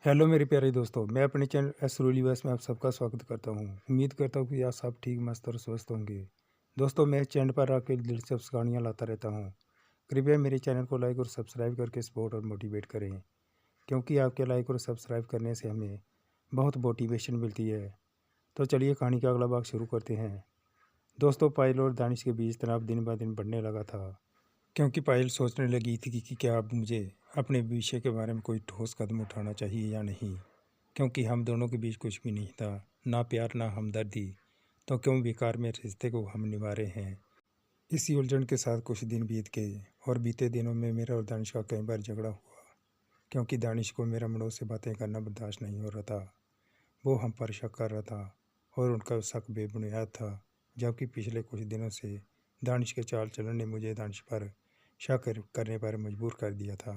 Hello मेरे प्यारे दोस्तों, मैं अपने चैनल एस्ट्रोलिवर्स में आप सबका स्वागत करता हूं। उम्मीद करता हूं कि आप सब ठीक, मस्त और स्वस्थ होंगे। दोस्तों, मैं चैनल पर आपके लिए दिलचस्प कहानियां लाता रहता हूं। कृपया मेरे चैनल को लाइक और सब्सक्राइब करके सपोर्ट और मोटिवेट करें, क्योंकि आपके लाइक और सब्सक्राइब करने से हमें बहुत मोटिवेशन मिलती है। तो चलिए कहानी का अगला भाग शुरू करते हैं। दोस्तों, पायल और दानिश के बीच तनाव दिन ब दिन बढ़ने लगा था, क्योंकि पायल सोचने लगी थी कि क्या अब मुझे अपने भविष्य के बारे में कोई ठोस कदम उठाना चाहिए या नहीं, क्योंकि हम दोनों के बीच कुछ भी नहीं था, ना प्यार ना हमदर्दी। तो क्यों बेकार में रिश्ते को हम निभा रहे हैं। इसी उलझन के साथ कुछ दिन बीत गए और बीते दिनों में मेरा और दानिश का कई बार झगड़ा हुआ, क्योंकि दानिश को मेरा मनोज से बातें करना बर्दाश्त नहीं हो रहा था। वो हम पर शक कर रहा था और उनका शक बेबुनियाद था, जबकि पिछले कुछ दिनों से दानिश के चाल चलन ने मुझे दानिश पर शक करने पर मजबूर कर दिया था।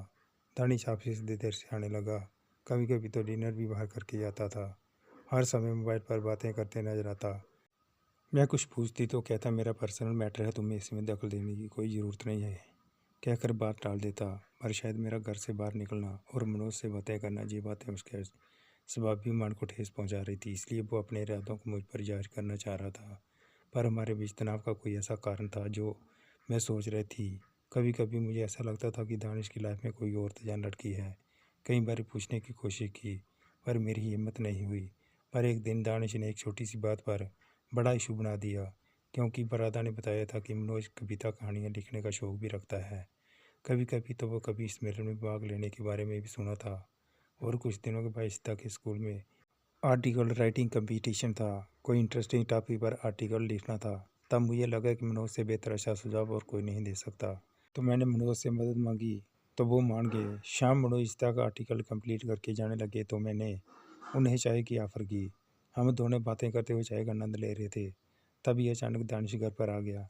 दानिश ऑफिस से देर से आने लगा, कभी कभी तो डिनर भी बाहर करके जाता था। हर समय मोबाइल पर बातें करते नजर आता। मैं कुछ पूछती तो कहता मेरा पर्सनल मैटर है, तुम्हें इसमें दखल देने की कोई ज़रूरत नहीं है, कहकर बात टाल देता। पर शायद मेरा घर से बाहर निकलना और मनोज से बातें करना, ये बातें उसके स्वाभाविक मन को ठेस पहुंचा रही थी, इसलिए वो अपने इरादों को मुझ पर जाहिर करना चाह रहा था। पर हमारे बीच तनाव का कोई ऐसा कारण था जो मैं सोच रही थी। कभी कभी मुझे ऐसा लगता था कि दानिश की लाइफ में कोई और तजान लड़की है। कई बार पूछने की कोशिश की, पर मेरी हिम्मत नहीं हुई। पर एक दिन दानिश ने एक छोटी सी बात पर बड़ा इशू बना दिया, क्योंकि बरादा ने बताया था कि मनोज कविता कहानियाँ लिखने का शौक भी रखता है। कभी कभी तो वो कभी सम्मेलन में भाग लेने के बारे में भी सुना था। और कुछ दिनों के बाद सीता के स्कूल में आर्टिकल राइटिंग कंपटीशन था, कोई इंटरेस्टिंग टॉपिक पर आर्टिकल लिखना था। तब मुझे लगा कि मनोज से बेहतर अच्छा सुझाव और कोई नहीं दे सकता। तो मैंने मनोज से मदद मांगी, तो वो मान गए। शाम मनोज सीता का आर्टिकल कंप्लीट करके जाने लगे तो मैंने उन्हें चाय की ऑफ़र की। हम दोनों बातें करते हुए चाय का आनंद ले रहे थे, तभी अचानक दानिश घर पर आ गया।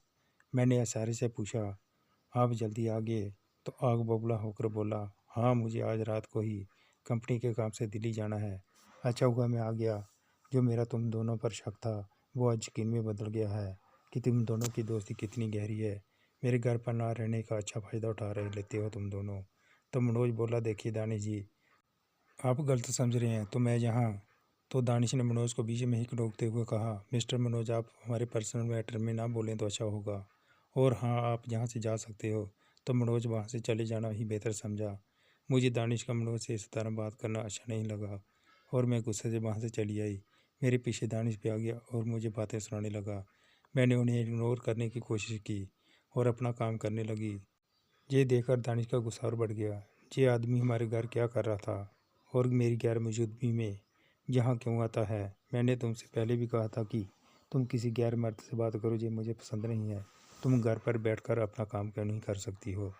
मैंने इशारे से पूछा, आप जल्दी आ गए? तो आग बबूला होकर बोला, हाँ मुझे आज रात को ही कंपनी के काम से दिल्ली जाना है। अच्छा हुआ मैं आ गया। जो मेरा तुम दोनों पर शक था वो आज यकीन में बदल गया है कि तुम दोनों की दोस्ती कितनी गहरी है। मेरे घर पर ना रहने का अच्छा फ़ायदा उठा रहे लेते हो तुम दोनों। तो मनोज बोला, देखिए दानिश जी, आप गलत समझ रहे हैं, तो मैं यहाँ। तो दानिश ने मनोज को बीच में ही रोकते हुए कहा, मिस्टर मनोज, आप हमारे पर्सनल मैटर में ना बोलें तो अच्छा होगा। और हाँ, आप यहाँ से जा सकते हो। तो मनोज वहाँ से चले जाना ही बेहतर समझा। मुझे दानिश का मनोज से इस तरह बात करना अच्छा नहीं लगा और मैं गुस्से से वहाँ से चली आई। मेरे पीछे दानिश भी आ गया और मुझे बातें सुनाने लगा। मैंने उन्हें इग्नोर करने की कोशिश की और अपना काम करने लगी। ये देखकर दानिश का गुस्सा और बढ़ गया। ये आदमी हमारे घर क्या कर रहा था और मेरी गैर मौजूदगी में यहाँ क्यों आता है। मैंने तुमसे पहले भी कहा था कि तुम किसी गैर मर्द से बात करो, ये मुझे पसंद नहीं है। तुम घर पर बैठकर अपना काम क्यों नहीं कर सकती हो।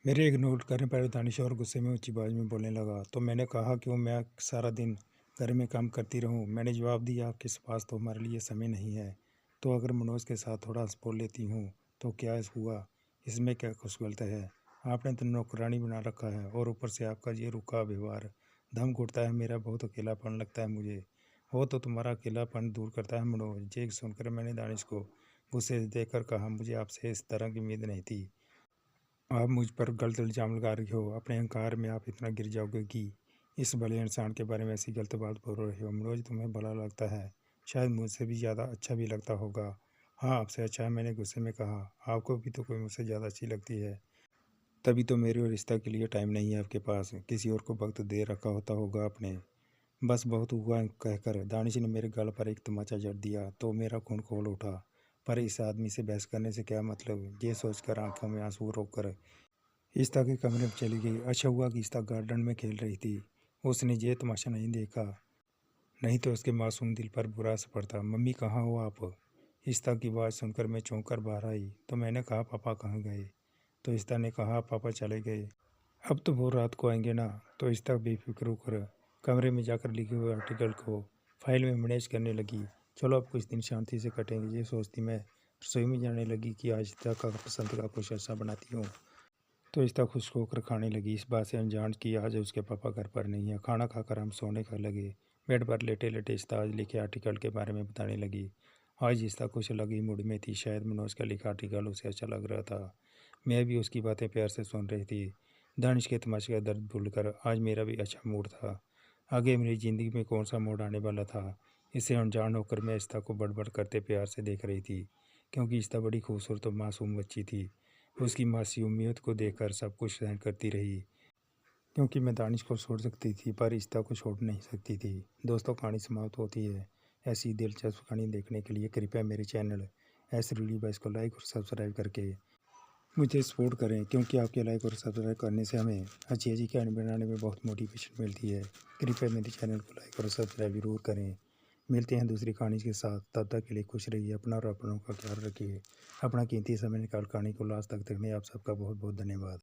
मेरे इग्नोर करने पर दानिश और गुस्से में ऊंची आवाज़ में बोलने लगा। तो मैंने कहा कि मैं सारा दिन घर में काम करती रहूं। मैंने जवाब दिया, आपके पास तो हमारे लिए समय नहीं है। तो अगर मनोज के साथ थोड़ा बोल लेती हूँ तो क्या हुआ, इसमें क्या कुछ गलत है। आपने तो नौकरानी बना रखा है और ऊपर से आपका ये रुका व्यवहार दम घुटता है। मेरा बहुत अकेलापन लगता है मुझे। वो तो तुम्हारा अकेलापन दूर करता है मनोज। ये सुनकर मैंने दानिश को गुस्से से देखकर कहा, मुझे आपसे इस तरह की उम्मीद नहीं थी। आप मुझ पर गलत इल्ज़ाम लगा रही हो। अपने अहंकार में आप इतना गिर जाओगे कि इस भले इंसान के बारे में ऐसी गलत बात बोल रहे हो। मनोज तुम्हें भला लगता है, शायद मुझसे भी ज़्यादा अच्छा भी लगता होगा। हाँ, आपसे अच्छा है, मैंने गुस्से में कहा। आपको भी तो कोई मुझसे ज़्यादा अच्छी लगती है, तभी तो मेरे रिश्ता के लिए टाइम नहीं है आपके पास। किसी और को वक्त दे रखा होता होगा आपने। बस बहुत हुआ कहकर दानिश ने मेरे गल पर एक तमाचा जड़ दिया तो मेरा खून खौल उठा। पर इस आदमी से बहस करने से क्या मतलब, ये सोचकर आंखों में आंसू रोककर इश्ता के कमरे में चली गई। अच्छा हुआ कि इश्ता गार्डन में खेल रही थी, उसने ये तमाशा नहीं देखा, नहीं तो उसके मासूम दिल पर बुरा असर पड़ता। मम्मी कहाँ हो आप? इश्ता की आवाज़ सुनकर मैं चौंक कर बाहर आई। तो मैंने कहा, पापा कहाँ गए? तो इश्ता ने कहा, पापा चले गए, अब तो वो रात को आएंगे ना। तो इश्ता बेफिक्र होकर कमरे में जाकर लिखे हुए आर्टिकल को फाइल में मैनेज करने लगी। चलो अब कुछ दिन शांति से कटेंगे, ये सोचती मैं रसोई में जाने लगी कि आज इश्ता का पसंद का कुछ अच्छा बनाती हूँ। तो इश्ता खुश होकर खाने लगी, इस बात से अनजान कि आज उसके पापा घर पर नहीं है। खाना खाकर हम सोने का लगे। बेड पर लेटे लेटे इश्ता आज लिखे आर्टिकल के बारे में बताने लगी। आज इश्ता कुछ अलग ही मूड में थी, शायद मनोज का लिखा आर्टिकल उसे अच्छा लग रहा था। मैं भी उसकी बातें प्यार से सुन रही थी। दानिश के तमाशे का दर्द भूलकर आज मेरा भी अच्छा मूड था। आगे मेरी ज़िंदगी में कौन सा मोड़ आने वाला था, इससे अनजान होकर मैं इश्ता को बड़बड़ करते प्यार से देख रही थी, क्योंकि इश्ता बड़ी खूबसूरत और मासूम बच्ची थी। उसकी मासूमियत को देखकर सब कुछ सहन करती रही, क्योंकि मैं दानिश को छोड़ सकती थी पर इश्ता को छोड़ नहीं सकती थी। दोस्तों, कहानी समाप्त होती है। ऐसी दिलचस्प कहानी देखने के लिए कृपया मेरे चैनल एस रूली बॉयज़ को लाइक और सब्सक्राइब करके मुझे सपोर्ट करें, क्योंकि आपके लाइक और सब्सक्राइब करने से हमें अच्छी अच्छी कहानी बनाने में बहुत मोटिवेशन मिलती है। कृपया मेरे चैनल को लाइक और सब्सक्राइब जरूर करें। मिलते हैं दूसरी कहानी के साथ, तब तक के लिए खुश रहिए, अपना और अपनों का ख्याल रखिए। अपना कीमती समय निकाल कहानी को लास्ट तक देखने आप सबका बहुत बहुत धन्यवाद।